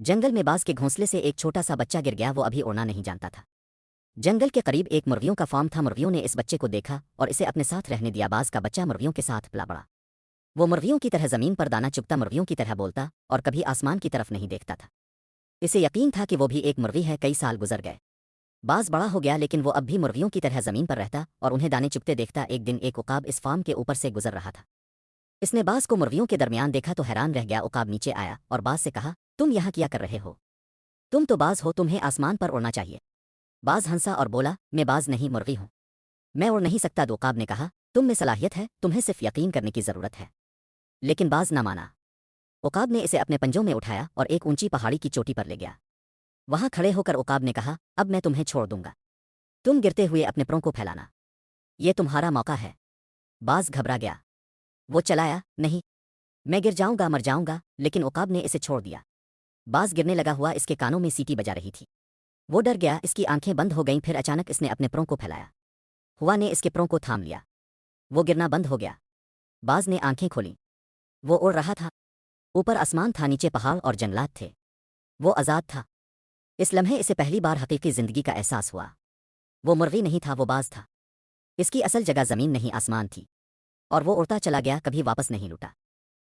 जंगल में बाज के घोंसले से एक छोटा सा बच्चा गिर गया। वो अभी उड़ना नहीं जानता था। जंगल के करीब एक मुर्गियों का फार्म था। मुर्गियों ने इस बच्चे को देखा और इसे अपने साथ रहने दिया। बाज का बच्चा मुर्गियों के साथ पला बड़ा। वो मुर्गियों की तरह जमीन पर दाना चुगता, मुर्गियों की तरह बोलता और कभी आसमान की तरफ नहीं देखता था। इसे यकीन था कि वो भी एक मुर्गी है। कई साल गुजर गए। बाज बड़ा हो गया, लेकिन वो अब भी मुर्गियों की तरह जमीन पर रहता और उन्हें दाने चुगते देखता। एक दिन एक उकाब इस फार्म के ऊपर से गुजर रहा था। इसने बाज को मुर्गियों के दरमियान देखा तो हैरान रह गया। उकाब नीचे आया और बाज से कहा, तुम यहाँ क्या कर रहे हो? तुम तो बाज हो, तुम्हें आसमान पर उड़ना चाहिए। बाज हंसा और बोला, मैं बाज नहीं, मुर्गी हूँ। मैं उड़ नहीं सकता। उकाब ने कहा, तुम में सलाहियत है, तुम्हें सिर्फ यकीन करने की जरूरत है। लेकिन बाज न माना। उकाब ने इसे अपने पंजों में उठाया और एक ऊंची पहाड़ी की चोटी पर ले गया। वहां खड़े होकर उकाब ने कहा, अब मैं तुम्हें छोड़ दूंगा। तुम गिरते हुए अपने परों को फैलाना। ये तुम्हारा मौका है। बाज घबरा गया। वो चलाया, नहीं, मैं गिर जाऊंगा, मर जाऊंगा। लेकिन उकाब ने इसे छोड़ दिया। बाज गिरने लगा हुआ इसके कानों में सीटी बजा रही थी। वो डर गया, इसकी आंखें बंद हो गईं। फिर अचानक इसने अपने परों को फैलाया। हुआ ने इसके परों को थाम लिया। वो गिरना बंद हो गया। बाज ने आंखें खोलीं। वो उड़ रहा था। ऊपर आसमान था, नीचे पहाड़ और जंगलात थे। वो आज़ाद था। इस लम्हे इसे पहली बार हकीकी जिंदगी का एहसास हुआ। वो मुर्गी नहीं था, वो बाज था। इसकी असल जगह जमीन नहीं, आसमान थी। और वो उड़ता चला गया, कभी वापस नहीं लौटा।